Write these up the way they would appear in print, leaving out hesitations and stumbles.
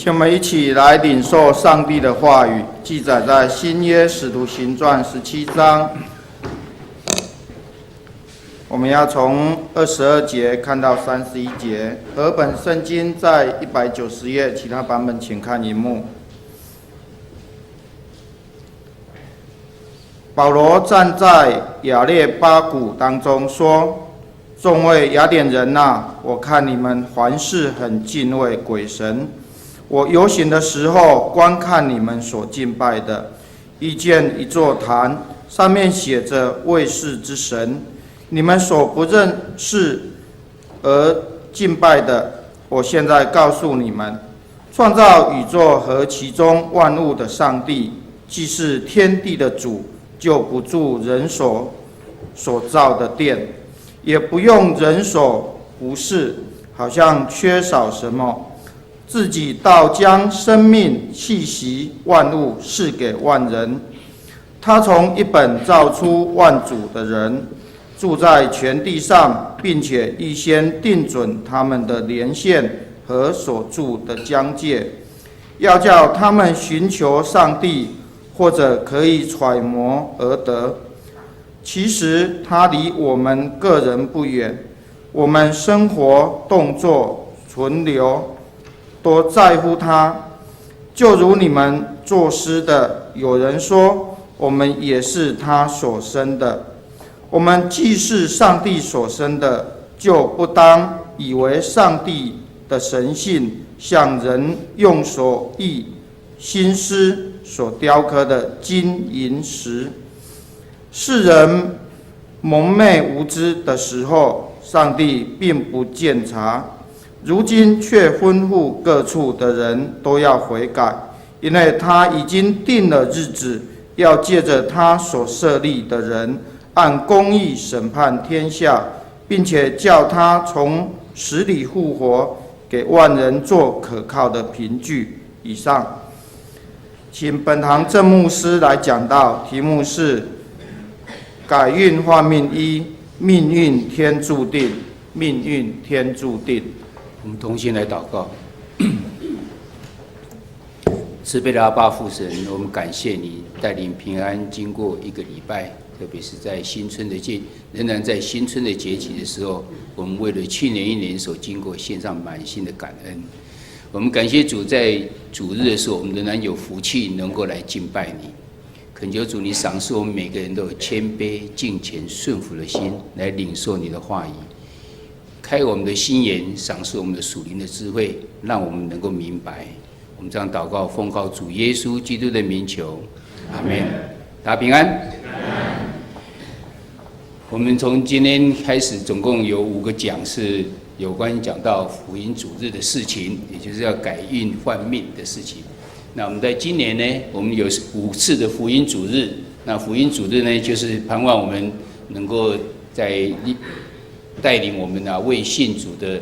请我们一起来领受上帝的话语，记载在新约使徒行传17章。我们要从22节看到31节。和本圣经在190页，其他版本请看荧幕。保罗站在亚列巴谷当中说：“众位雅典人啊，我看你们凡事很敬畏鬼神。我游行的时候，观看你们所敬拜的，遇见一座坛，上面写着卫士之神。你们所不认识而敬拜的，我现在告诉你们，创造宇宙和其中万物的上帝，既是天地的主，就不住人所造的殿，也不用人所服侍，好像缺少什么。自己倒将生命气息万物赐给万人。他从一本造出万主的人，住在全地上，并且预先定准他们的年限和所住的疆界，要叫他们寻求上帝，或者可以揣摩而得。其实他离我们个人不远，我们生活、动作、存留多在乎他。就如你们作诗的，有人说，我们也是他所生的。我们既是上帝所生的，就不当以为上帝的神性像人用手艺心思所雕刻的金银石。世人蒙昧无知的时候，上帝并不鉴察，如今却吩咐各处的人都要悔改，因为他已经定了日子，要借着他所设立的人，按公义审判天下，并且叫他从死里复活，给万人做可靠的凭据。以上，请本堂郑牧师来讲道，题目是改运换命一，命运天注定，命运天注定。我们同心来祷告。慈悲的阿爸父神，我们感谢你带领平安经过一个礼拜，特别是在新春的仍然在新春的节气的时候，我们为了去年一年所经过，献上满心的感恩。我们感谢主，在主日的时候，我们仍然有福气能够来敬拜你。恳求主，你赏赐我们每个人都有谦卑、敬虔、顺服的心，来领受你的话语，开我们的心眼，赏赐我们的属灵的智慧，让我们能够明白。我们这样祷告，奉靠主耶稣基督的名求，阿们。大家平安。我们从今天开始，总共有5个讲是有关讲到福音主日的事情，也就是要改运换命的事情。那我们在今年呢，我们有5次的福音主日。那福音主日呢，就是盼望我们能够在带领我们为信主的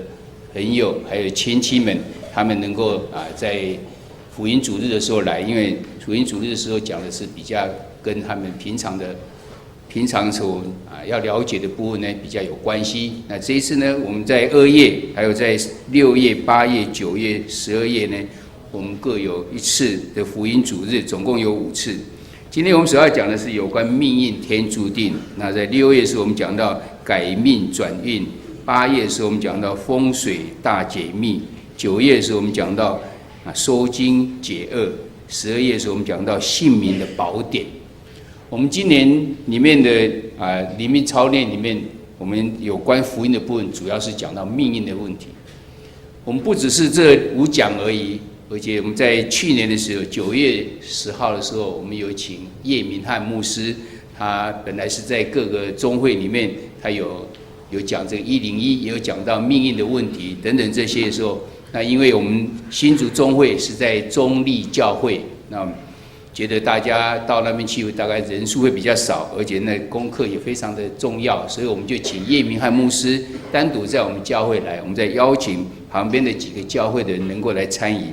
朋友还有亲戚们，他们能够在福音主日的时候来，因为福音主日的时候讲的是比较跟他们平常所要了解的部分呢比较有关系。那这一次呢，我们在2月，还有在6月、8月、9月、12月呢，我们各有1次的福音主日，总共有5次。今天我们所要讲的是有关命运天注定。那在6月是我们讲到改命转运，8月是我们讲到风水大解密，9月是我们讲到收经解厄，12月是我们讲到姓名的宝典。我们今年里面的灵命操练里面，我们有关福音的部分，主要是讲到命运的问题。我们不只是这5讲而已，而且我们在去年的时候，9月10号的时候，我们有请叶明翰牧师，他本来是在各个宗会里面，他有讲这个101，也有讲到命运的问题等等这些的时候，那因为我们新竹宗会是在中立教会，那觉得大家到那边去大概人数会比较少，而且那功课也非常的重要，所以我们就请叶明翰牧师单独在我们教会来，我们再邀请旁边的几个教会的人能够来参与。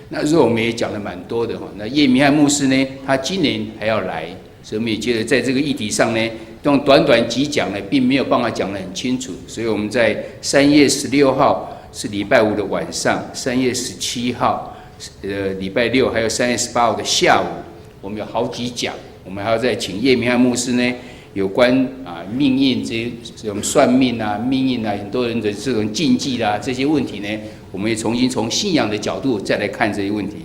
那时候我们也讲了蛮多的。那叶明翰牧师呢，他今年还要来，所以我们也觉得在这个议题上呢，用短短几讲呢，并没有办法讲得很清楚，所以我们在3月16号是礼拜5的晚上，3月17号礼拜六还有3月18号的下午，我们有好几讲，我们还要再请叶明翰牧师呢，有关命运这种算命啊、命运啊，很多人的这种禁忌啦、这些问题呢，我们也重新从信仰的角度再来看这些问题。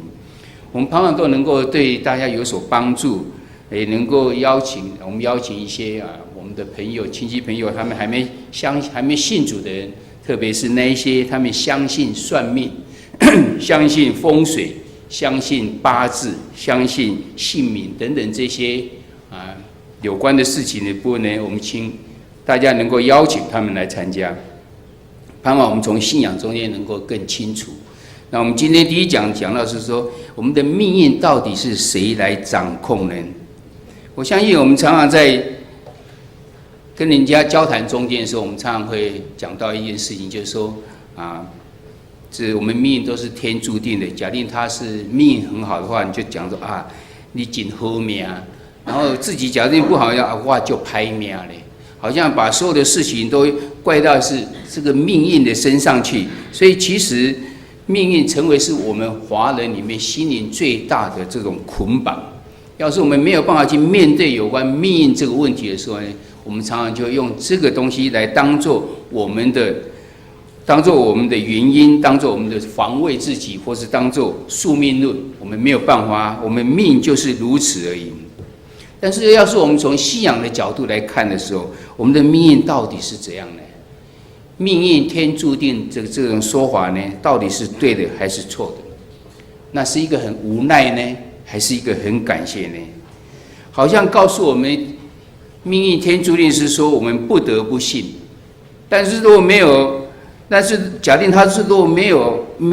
我们盼望都能够对大家有所帮助，也能够我们邀请一些我们的朋友、亲戚朋友，他们还没信主的人，特别是那一些他们相信算命、相信风水、相信八字、相信姓名等等这些有关的事情的部分呢，我们请大家能够邀请他们来参加，盼望我们从信仰中间能够更清楚。那我们今天第一讲讲到是说，我们的命运到底是谁来掌控呢？我相信我们常常在跟人家交谈中间的时候，我们常常会讲到一件事情，就是说这我们命运都是天注定的。假定他是命运很好的话，你就讲说你真好命，然后自己假定不好哇就歹命嘞，好像把所有的事情都怪到是这个命运的身上去。所以其实命运成为是我们华人里面心灵最大的这种捆绑。要是我们没有办法去面对有关命运这个问题的时候呢，我们常常就用这个东西来当做我们的原因，当做我们的防卫自己，或是当做宿命论。我们没有办法，我们命就是如此而已。但是要是我们从信仰的角度来看的时候，我们的命运到底是怎样呢？命运天注定这种说法呢，到底是对的还是错的？那是一个很无奈呢，还是一个很感谢呢？好像告诉我们，命运天注定是说我们不得不信，但是如果没有，但是假定它是如果没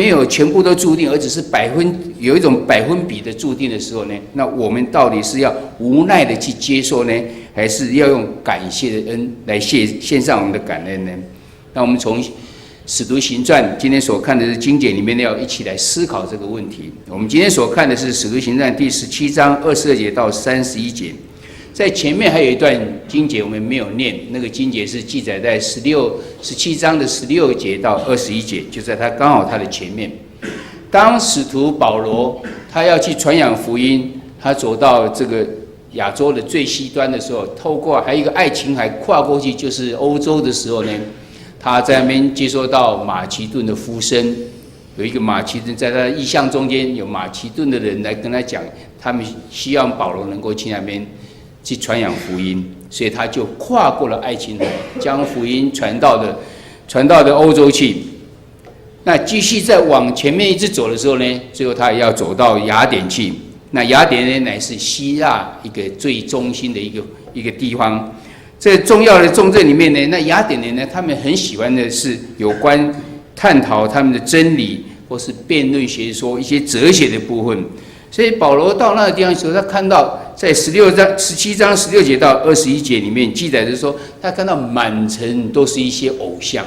有全部都注定，而只是有一种百分比的注定的时候呢，那我们到底是要无奈的去接受呢，还是要用感谢的恩来献上我们的感恩呢？那我们从使徒行传今天所看的是经节里面要一起来思考这个问题。我们今天所看的是使徒行传第17章22节到31节，在前面还有一段经节我们没有念，那个经节是记载在17章的16节到21节，就在刚好它的前面。当使徒保罗他要去传扬福音，他走到这个亚洲的最西端的时候，透过还有一个爱琴海跨过去就是欧洲的时候呢，他在那边接收到马其顿的呼声，有一个马其顿在他的意象中间有马其顿的人来跟他讲，他们希望保罗能够去那边去传扬福音，所以他就跨过了爱琴海，将福音传到的欧洲去。那继续再往前面一直走的时候呢，最后他也要走到雅典去。那雅典呢，乃是希腊一个最中心的一个地方。在重要的重镇里面呢，那雅典人呢，他们很喜欢的是有关探讨他们的真理，或是辩论学说一些哲学的部分。所以保罗到那个地方的时候，他看到在17章16节到21节里面记载的说，他看到满城都是一些偶像，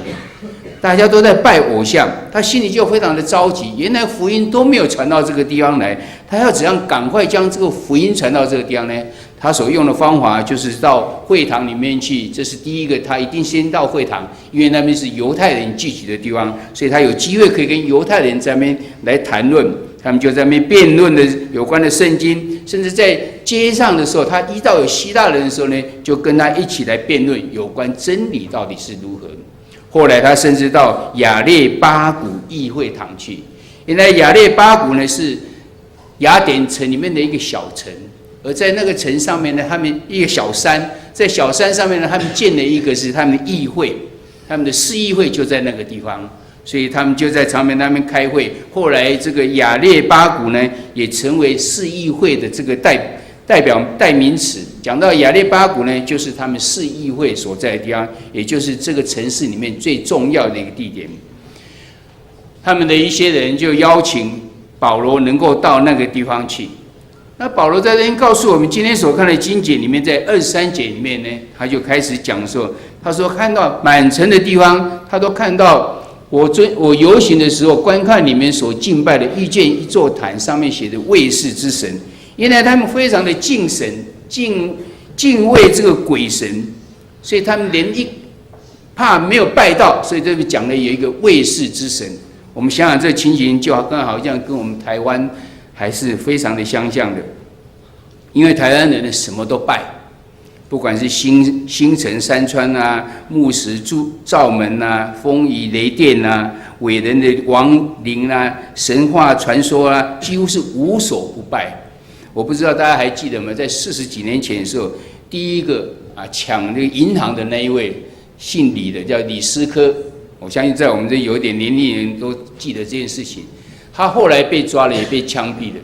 大家都在拜偶像，他心里就非常的着急。原来福音都没有传到这个地方来，他要怎样赶快将这个福音传到这个地方呢？他所用的方法就是到会堂里面去，这是第一个，他一定先到会堂，因为那边是犹太人聚集的地方，所以他有机会可以跟犹太人在那边来谈论，他们就在那边辩论的有关的圣经，甚至在街上的时候，他遇到有希腊人的时候呢，就跟他一起来辩论有关真理到底是如何。后来他甚至到亚列巴谷议会堂去，原来亚列巴谷呢是雅典城里面的一个小城。而在那个城上面呢，他们一个小山，在小山上面呢，他们建了一个是他们的议会，他们的市议会就在那个地方，所以他们就在长门那边开会。后来这个亚列巴谷呢，也成为市议会的这个代名词。讲到亚列巴谷呢，就是他们市议会所在的地方，也就是这个城市里面最重要的一个地点。他们的一些人就邀请保罗能够到那个地方去。那保罗在这边告诉我们，今天所看的经节里面，在23节里面呢，他就开始讲说，他说看到满城的地方，他都看到我游行的时候，观看你们所敬拜的，遇见一座坛，上面写着卫士之神。原来他们非常的敬神，敬畏这个鬼神，所以他们连怕没有拜到，所以这边讲了有一个卫士之神。我们想想这情形，就好像跟我们台湾还是非常的相像的。因为台湾人呢什么都拜，不管是星辰山川啊、木石灶门啊、风仪雷电啊、伟人的亡灵啊、神话传说啊，几乎是无所不拜。我不知道大家还记得吗？在40几年前的时候，第一个抢那个银行的那一位姓李的叫李师科，我相信在我们这有一点年龄人都记得这件事情。他后来被抓了，也被枪毙了。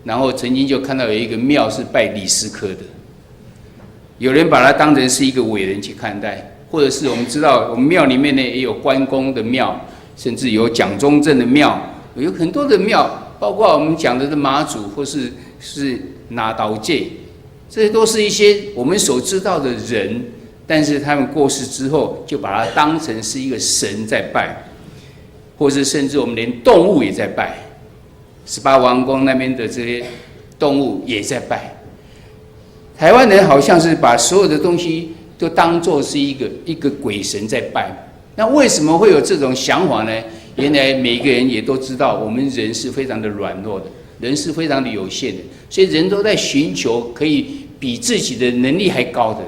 然后曾经就看到有一个庙是拜李师科的，有人把它当成是一个伟人去看待，或者是我们知道我们庙里面呢也有关公的庙，甚至有蒋中正的庙，有很多的庙，包括我们讲的妈祖或是拿刀界，这些都是一些我们所知道的人，但是他们过世之后就把它当成是一个神在拜，或是甚至我们连动物也在拜。18王宫那边的这些动物也在拜，台湾人好像是把所有的东西都当作是一个鬼神在拜。那为什么会有这种想法呢？原来每个人也都知道，我们人是非常的软弱的，人是非常的有限的，所以人都在寻求可以比自己的能力还高的。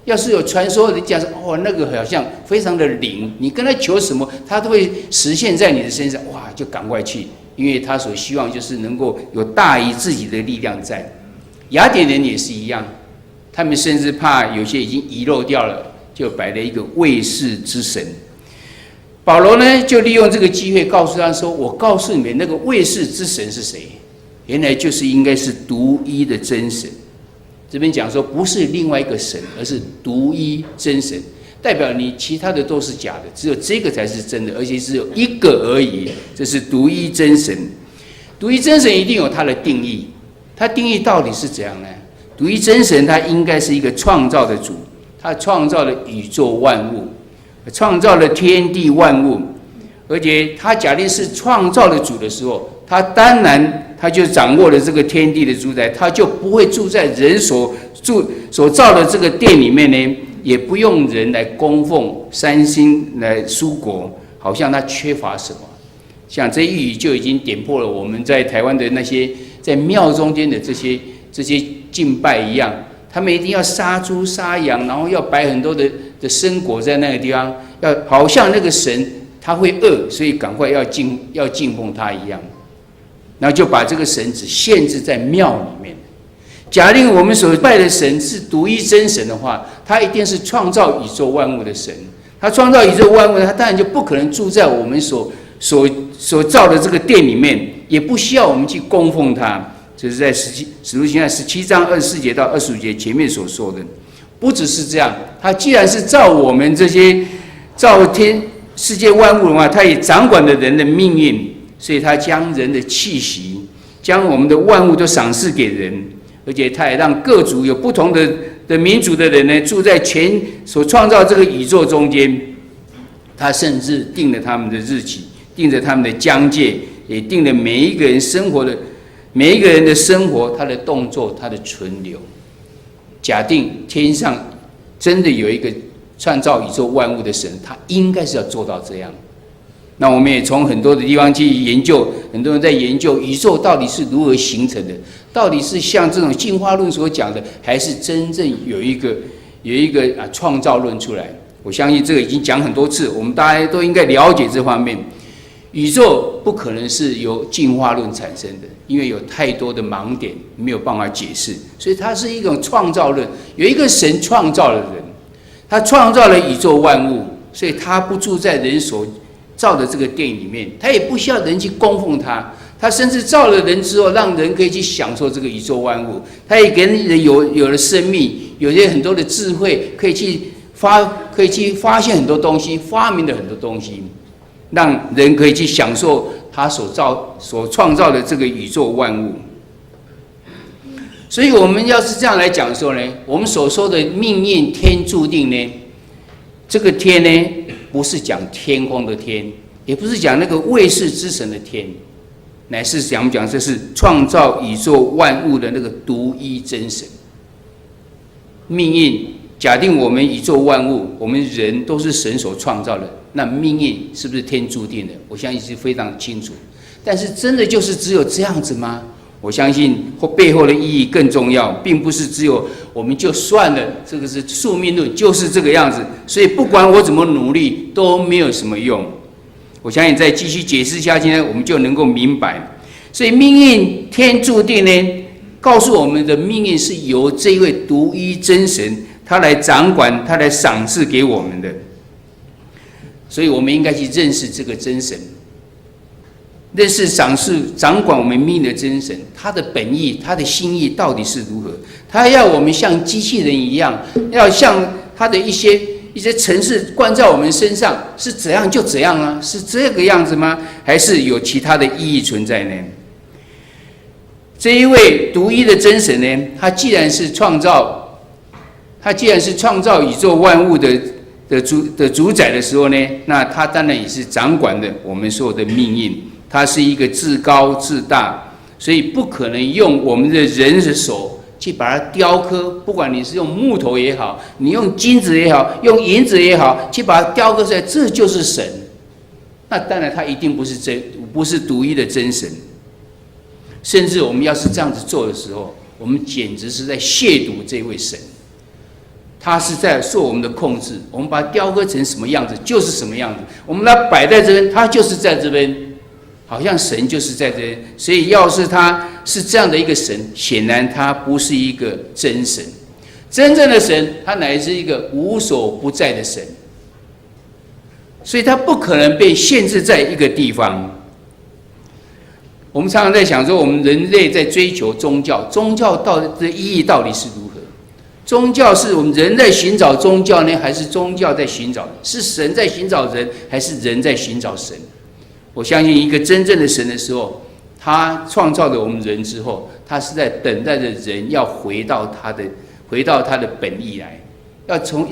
要是有传说，人家说那个好像非常的灵，你跟他求什么，他都会实现在你的身上，哇，就赶快去。因为他所希望就是能够有大于自己的力量在。雅典人也是一样，他们甚至怕有些已经遗漏掉了，就摆了一个卫士之神。保罗呢，就利用这个机会告诉他说：“我告诉你们，那个卫士之神是谁？原来就是应该是独一的真神。”这边讲说不是另外一个神，而是独一真神。代表你其他的都是假的，只有这个才是真的，而且只有一个而已。这是独一真神。独一真神一定有它的定义，它定义到底是怎样呢？独一真神他应该是一个创造的主，他创造了宇宙万物，创造了天地万物，而且他假定是创造的主的时候，他当然他就掌握了这个天地的主宰，他就不会住在人所造的这个殿里面呢。也不用人来供奉三星来蔬果，好像他缺乏什么。像这一语就已经点破了我们在台湾的那些在庙中间的这些敬拜一样，他们一定要杀猪杀羊，然后要摆很多的生果在那个地方，要好像那个神他会饿，所以赶快要敬奉他一样，然后就把这个神只限制在庙里面。假定我们所拜的神是独一真神的话，他一定是创造宇宙万物的神。他创造宇宙万物，他当然就不可能住在我们所造的这个殿里面，也不需要我们去供奉他。这是在使徒行传17章24节到25节前面所说的。不只是这样，他既然是造我们这些造世界万物的话，他也掌管了人的命运，所以他将人的气息，将我们的万物都赏赐给人。而且他也让各族有不同的民族的人呢，住在全所创造这个宇宙中间。他甚至定了他们的日期，定着他们的疆界，也定了每一个人的生活，他的动作，他的存留。假定天上真的有一个创造宇宙万物的神，他应该是要做到这样。那我们也从很多的地方去研究，很多人在研究宇宙到底是如何形成的，到底是像这种进化论所讲的，还是真正有一个创造论出来？我相信这个已经讲很多次，我们大家都应该了解这方面。宇宙不可能是由进化论产生的，因为有太多的盲点没有办法解释，所以它是一种创造论。有一个神创造了人，他创造了宇宙万物，所以他不住在人所造的这个殿里面，他也不需要人去供奉他，他甚至造了人之后，让人可以去享受这个宇宙万物，他也给人有了生命，有些很多的智慧，可以去发现很多东西，发明了很多东西，让人可以去享受他所创造的这个宇宙万物。所以我们要是这样来讲的时候呢，我们所说的命运天注定呢，这个天呢，不是讲天空的天，也不是讲那个卫士之神的天，乃是讲这是创造宇宙万物的那个独一真神。命运假定我们宇宙万物，我们人都是神所创造的，那命运是不是天注定的？我相信是非常清楚。但是真的就是只有这样子吗？我相信背后的意义更重要，并不是只有我们就算了，这个是宿命论，就是这个样子。所以不管我怎么努力都没有什么用。我相信再继续解释下去呢，我们就能够明白。所以命运天注定呢，告诉我们的命运是由这一位独一真神他来掌管，他来赏赐给我们的。所以我们应该去认识这个真神。认识赏赐掌管我们命运的真神，他的本意、他的心意到底是如何？他要我们像机器人一样，要像他的一些程式灌在我们身上，是怎样就怎样啊？是这个样子吗？还是有其他的意义存在呢？这一位独一的真神呢，他既然是创造宇宙万物的主宰的时候呢，那他当然也是掌管的我们所有的命运。他是一个至高至大，所以不可能用我们的人的手去把它雕刻，不管你是用木头也好，你用金子也好，用银子也好，去把它雕刻出来，这就是神。那当然他一定不是独一的真神。甚至我们要是这样子做的时候，我们简直是在亵渎这位神。他是在受我们的控制，我们把它雕刻成什么样子就是什么样子，我们把它摆在这边，他就是在这边。好像神就是在这边，所以要是他是这样的一个神，显然他不是一个真神。真正的神，他乃是一个无所不在的神，所以他不可能被限制在一个地方。我们常常在想说，我们人类在追求宗教，宗教的意义到底是如何？宗教是我们人在寻找宗教呢，还是宗教在寻找？是神在寻找人，还是人在寻找神？我相信一个真正的神的时候，他创造了我们人之后，他是在等待着人要回到他的本意来，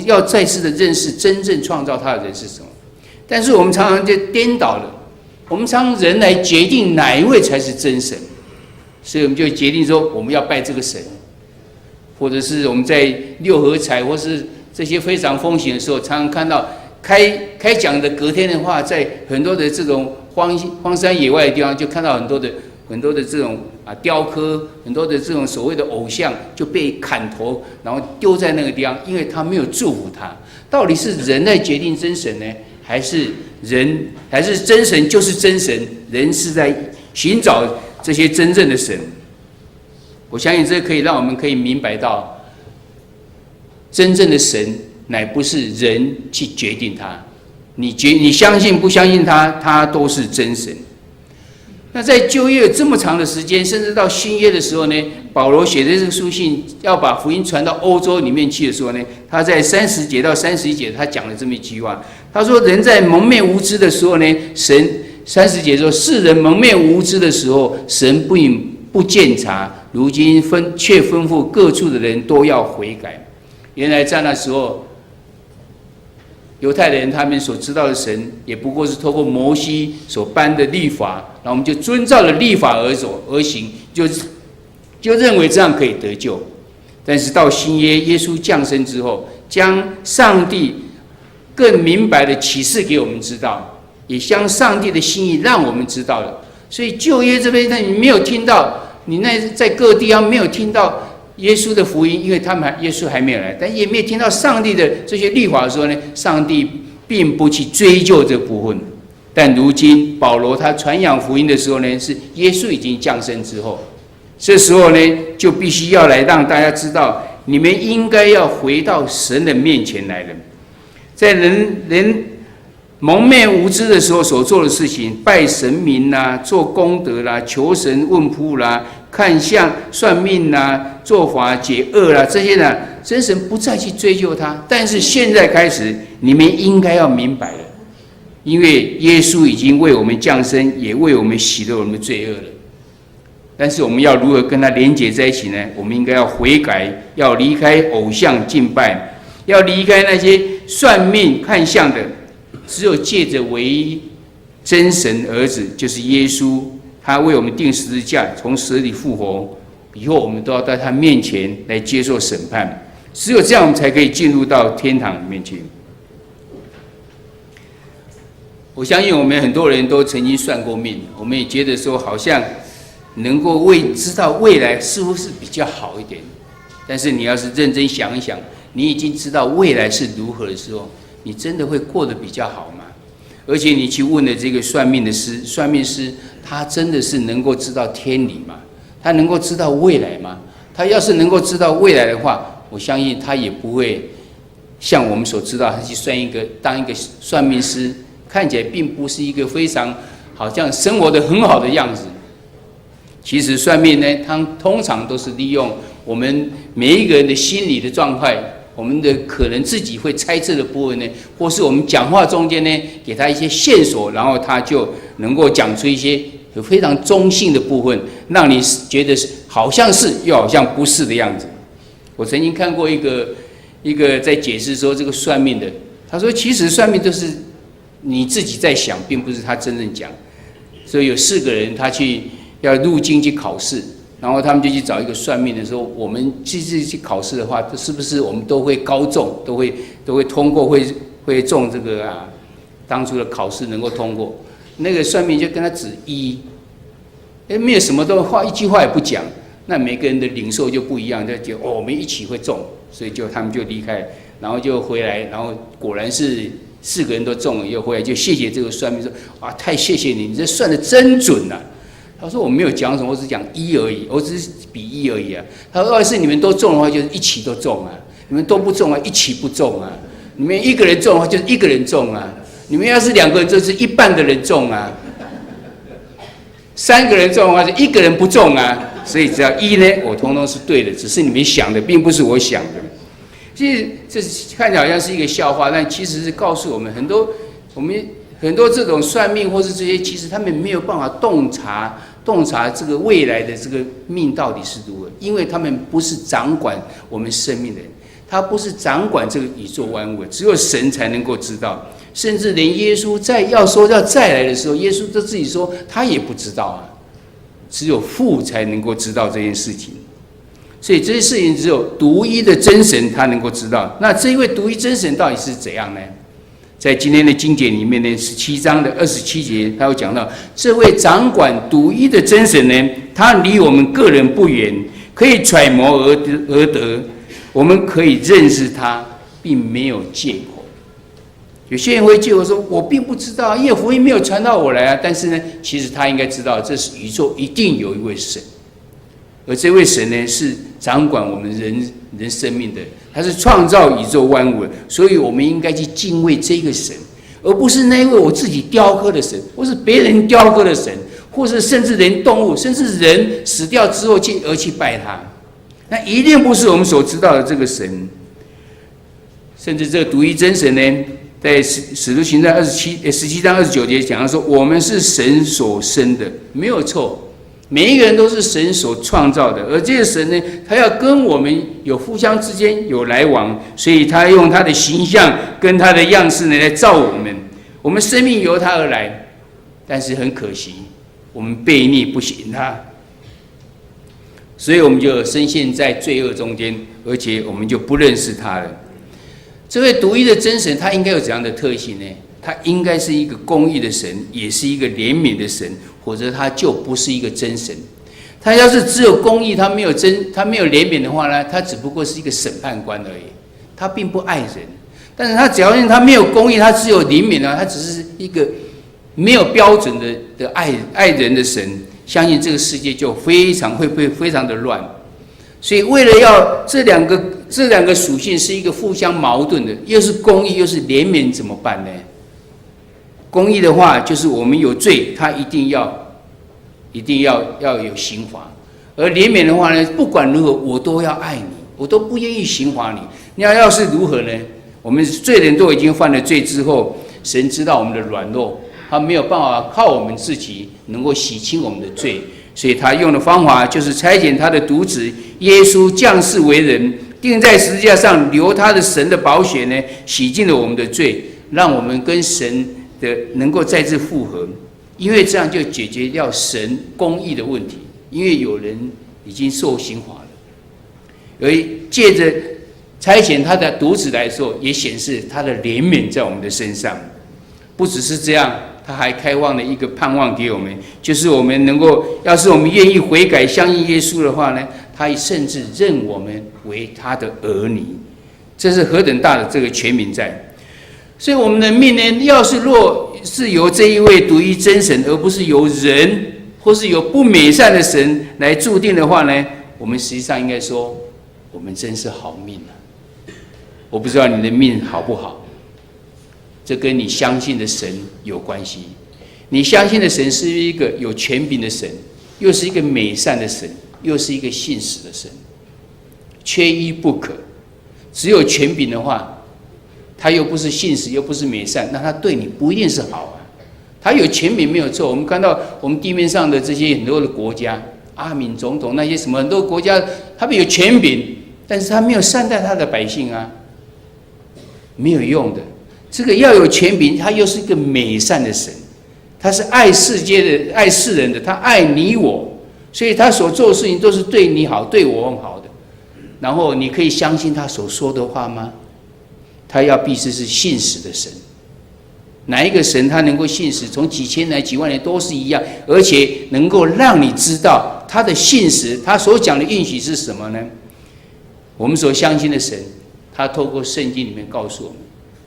要再次的认识真正创造他的人是什么。但是我们常常就颠倒了，我们常人来决定哪一位才是真神，所以我们就决定说我们要拜这个神，或者是我们在六合彩或是这些非常风行的时候，常常看到开讲的隔天的话，在很多的这种荒山野外的地方，就看到很多的这种雕刻，很多的这种所谓的偶像就被砍头，然后丢在那个地方，因为他没有祝福他。到底是人在决定真神呢，还是真神就是真神？人是在寻找这些真正的神。我相信这可以让我们可以明白到，真正的神乃不是人去决定他。你相信不相信他，他都是真神。那在旧约有这么长的时间，甚至到新约的时候呢，保罗写的这个书信要把福音传到欧洲里面去的时候呢，他在30节到31节，他讲了这么一句话，他说：“人在蒙昧无知的时候呢，神30节说，世人蒙昧无知的时候，神不鉴察，如今却吩咐各处的人都要悔改。”原来在那时候，犹太人他们所知道的神，也不过是透过摩西所颁的律法，然后我们就遵照了律法而行，就认为这样可以得救。但是到新约，耶稣降生之后，将上帝更明白的启示给我们知道，也将上帝的心意让我们知道了。所以旧约这边，你没有听到，你在各地方没有听到耶稣的福音，因为耶稣还没有来，但也没有听到上帝的这些律法的时候呢，上帝并不去追究这部分。但如今保罗他传扬福音的时候呢，是耶稣已经降生之后，这时候呢，就必须要来让大家知道，你们应该要回到神的面前来了。在人蒙昧无知的时候所做的事情，拜神明啦、做功德啦、求神问卜啦、看相算命啦、做法解厄啦，这些呢，真神不再去追究他。但是现在开始，你们应该要明白了，因为耶稣已经为我们降生，也为我们洗了我们的罪恶了。但是我们要如何跟他连结在一起呢？我们应该要悔改，要离开偶像敬拜，要离开那些算命看相的。只有借着唯一真神儿子，就是耶稣，他为我们钉十字架，从死里复活，以后我们都要在他面前来接受审判。只有这样，我们才可以进入到天堂里面去。我相信我们很多人都曾经算过命，我们也觉得说好像能够知道未来似乎是比较好一点。但是你要是认真想一想，你已经知道未来是如何的时候，你真的会过得比较好吗？而且你去问了这个算命师，他真的是能够知道天理吗？他能够知道未来吗？他要是能够知道未来的话，我相信他也不会像我们所知道，他去当一个算命师，看起来并不是一个非常好像生活得很好的样子。其实算命呢，它通常都是利用我们每一个人的心理的状态，我们的可能自己会猜测的部分呢，或是我们讲话中间呢，给他一些线索，然后他就能够讲出一些非常中性的部分，让你觉得好像是又好像不是的样子。我曾经看过一个在解释说这个算命的，他说其实算命都是你自己在想，并不是他真正讲。所以有4个人他要入京去考试，然后他们就去找一个算命的说，我们去考试的话，是不是我们都会高中，都会通过，会中这个当初的考试能够通过。那个算命就跟他指1，没有什么一句话也不讲。那每个人的领受就不一样，就觉得我们一起会中，所以他们就离开，然后就回来，然后果然是4个人都中了，又回来就谢谢这个算命说太谢谢你，你这算得真准啊。他说我没有讲什么，我只讲1而已，我只是比1而已啊。他说要是你们都中的话，就是一起都中啊；你们都不中啊，一起不中啊；你们1个人中的话，就是1个人中啊；你们要是2个人，就是一半的人中啊；3个人中的话，就1个人不中啊。所以只要1呢，我通通是对的，只是你们想的，并不是我想的。其实这看起来好像是一个笑话，但其实是告诉我们很多这种算命或是这些，其实他们没有办法洞察这个未来的这个命到底是如何，因为他们不是掌管我们生命的人，他不是掌管这个宇宙万物，只有神才能够知道。甚至连耶稣要再来的时候，耶稣都自己说他也不知道啊，只有父才能够知道这件事情。所以这些事情只有独一的真神他能够知道。那这一位独一真神到底是怎样呢？在今天的经节里面呢，17章的27节，他会讲到这位掌管独一的真神呢，他离我们个人不远，可以揣摩而得，我们可以认识他，并没有借口。有些人会借口说，我并不知道，因为福音没有传到我来啊。但是呢，其实他应该知道，这是宇宙一定有一位神，而这位神呢，是掌管我们人生命的。他是创造宇宙万物的，所以我们应该去敬畏这个神，而不是那一位我自己雕刻的神，或是别人雕刻的神，或是甚至连动物，甚至人死掉之后去拜他，那一定不是我们所知道的这个神。甚至这个独一真神呢，在使徒行传17章29节讲到说，我们是神所生的，没有错。每一个人都是神所创造的，而这个神呢，他要跟我们有互相之间有来往，所以他用他的形象跟他的样式呢来造我们。我们生命由他而来，但是很可惜，我们悖逆不行他，所以我们就深陷在罪恶中间，而且我们就不认识他了。这位独一的真神，他应该有怎样的特性呢？他应该是一个公义的神，也是一个怜悯的神，否则他就不是一个真神。他要是只有公义，他没有怜悯的话呢，他只不过是一个审判官而已，他并不爱人。但是他只要他没有公义，他只有怜悯啊，他只是一个没有标准的爱人的神，相信这个世界就会非常的乱。所以为了要这两个属性是一个互相矛盾的，又是公义又是怜悯，怎么办呢？公义的话，就是我们有罪，他一定要有刑罚；而怜悯的话呢，不管如何，我都要爱你，我都不愿意刑罚你。要是如何呢？我们罪人都已经犯了罪之后，神知道我们的软弱，他没有办法靠我们自己能够洗清我们的罪，所以他用的方法就是差遣他的独子耶稣降世为人，钉在十字架上，流他的神的宝血呢，洗净了我们的罪，让我们跟神能够再次复合。因为这样就解决掉神公义的问题，因为有人已经受刑罚了，而借着差遣他的独子来说，也显示他的怜悯在我们的身上。不只是这样，他还开放了一个盼望给我们，就是我们能够，要是我们愿意悔改相信耶稣的话呢，他甚至认我们为他的儿女，这是何等大的这个权柄在。所以我们的命呢，要是若是由这一位独一真神，而不是由人或是由不美善的神来注定的话呢，我们实际上应该说，我们真是好命啊！我不知道你的命好不好，这跟你相信的神有关系。你相信的神是一个有权柄的神，又是一个美善的神，又是一个信实的神，缺一不可。只有权柄的话，他又不是信实，又不是美善，那他对你不一定是好啊。他有权柄没有错，我们看到我们地面上的这些很多的国家，阿敏总统那些什么很多国家，他们有权柄，但是他没有善待他的百姓啊，没有用的。这个要有权柄，他又是一个美善的神，他是爱世界的、爱世人的，他爱你我，所以他所做的事情都是对你好、对我很好的。然后你可以相信他所说的话吗？他要必须是信实的神。哪一个神他能够信实？从几千年、几万年都是一样，而且能够让你知道他的信实，他所讲的应许是什么呢？我们所相信的神，他透过圣经里面告诉我们，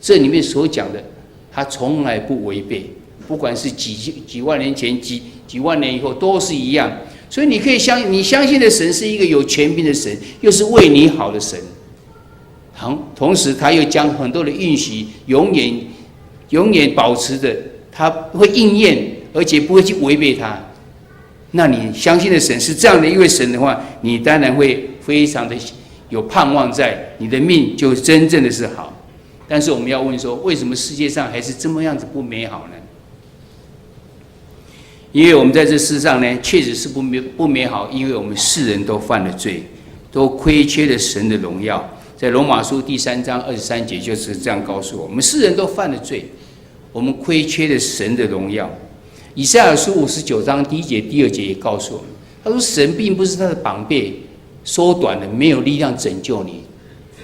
这里面所讲的，他从来不违背，不管是几万年前、几万年以后都是一样。所以你可以你相信的神是一个有权柄的神，又是为你好的神。同时，他又将很多的应许永远保持着，他会应验，而且不会去违背他。那你相信的神是这样的一位神的话，你当然会非常的有盼望在，你的命就真正的是好。但是我们要问说，为什么世界上还是这么样子不美好呢？因为我们在这世上呢，确实是不美好，因为我们世人都犯了罪，都亏缺了神的荣耀。在罗马书第3章23节就是这样告诉我们：世人都犯了罪，我们亏缺了神的荣耀。以赛亚书59章1节、2节也告诉我们，他说：神并不是他的膀臂缩短了，没有力量拯救你，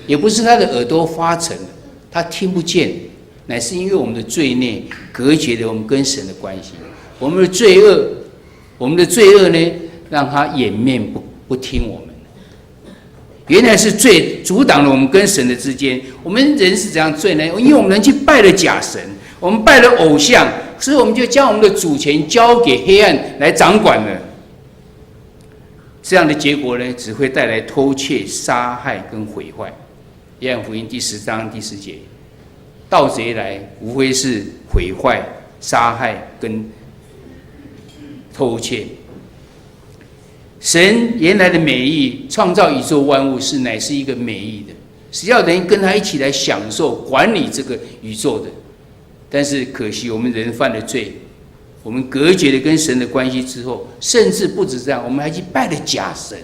也不是他的耳朵发沉了，他听不见，乃是因为我们的罪孽隔绝了我们跟神的关系。我们的罪恶呢，让他掩面不听我们。原来是罪阻挡了我们跟神的之间。我们人是怎样罪呢？因为我们人去拜了假神，我们拜了偶像，所以我们就将我们的主权交给黑暗来掌管了。这样的结果呢，只会带来偷窃、杀害跟毁坏。约翰福音第10章第10节，盗贼来无非是毁坏、杀害跟偷窃。神原来的美意，创造宇宙万物乃是一个美意的，是要人跟他一起来享受、管理这个宇宙的。但是可惜我们人犯了罪，我们隔绝了跟神的关系之后，甚至不止这样，我们还去拜了假神。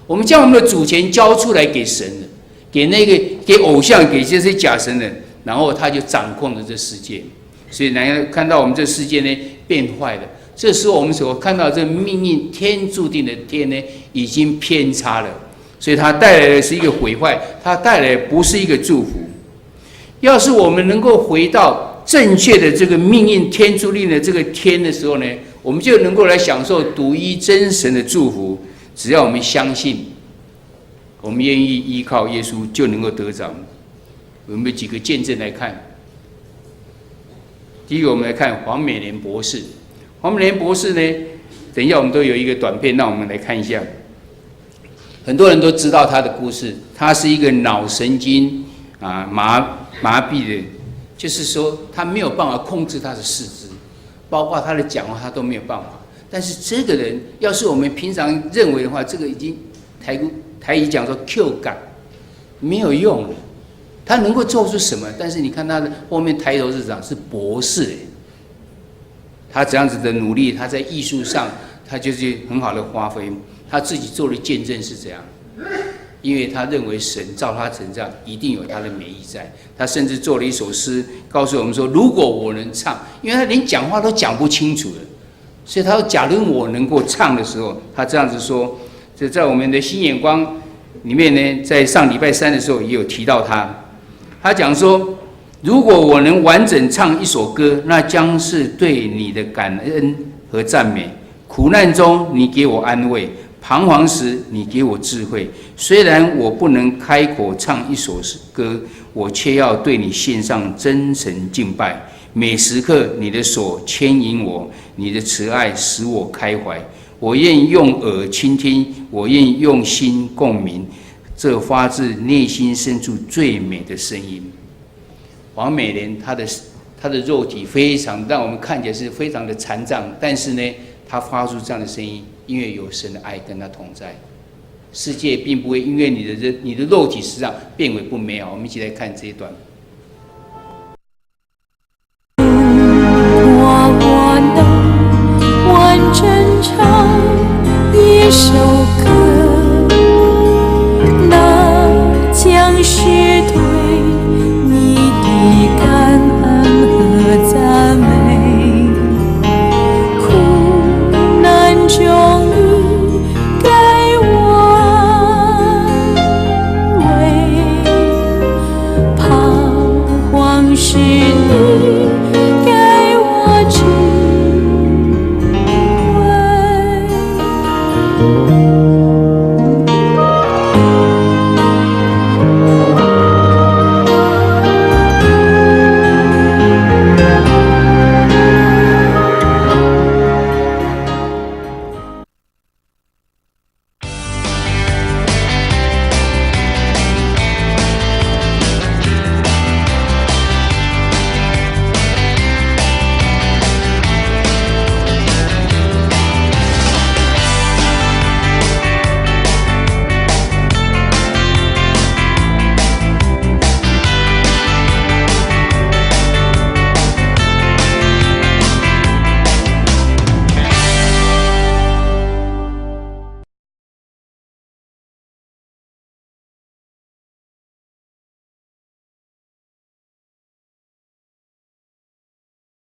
我们将我们的主权交出来给神了，给偶像，给这些假神了，然后他就掌控了这世界。所以看到我们这世界呢变坏了。这时候我们所看到这命运天注定的天呢，已经偏差了，所以它带来的是一个毁坏，它带来的不是一个祝福。要是我们能够回到正确的这个命运天注定的这个天的时候呢，我们就能够来享受独一真神的祝福。只要我们相信，我们愿意依靠耶稣，就能够得着。我们有几个见证来看。第一个，我们来看黄美莲博士。黄美莲博士呢，等一下我们都有一个短片，让我们来看一下。很多人都知道他的故事，他是一个脑神经麻痹的，就是说他没有办法控制他的四肢，包括他的讲话他都没有办法。但是这个人，要是我们平常认为的话，这个已经台语讲说 Q 感没有用了。他能够做出什么？但是你看他的后面抬头是长是博士，他这样子的努力，他在艺术上他就是很好的发挥。他自己做的见证是这样，因为他认为神造他成这样，一定有他的美意在。他甚至做了一首诗，告诉我们说：如果我能唱，因为他连讲话都讲不清楚了，所以他说：假如我能够唱的时候，他这样子说。这在我们的新眼光里面呢，在上礼拜3的时候也有提到他。他讲说，如果我能完整唱一首歌，那将是对你的感恩和赞美。苦难中你给我安慰，彷徨时你给我智慧。虽然我不能开口唱一首歌，我却要对你献上真诚敬拜。每时刻你的手牵引我，你的慈爱使我开怀。我愿意用耳倾听，我愿意用心共鸣，这发自内心深处最美的声音。黄美莲她的肉体非常让我们看起来是非常的残障，但是呢，她发出这样的声音，因为有神的爱跟她同在。世界并不会因为你的肉体实际上变为不美好。我们一起来看这一段。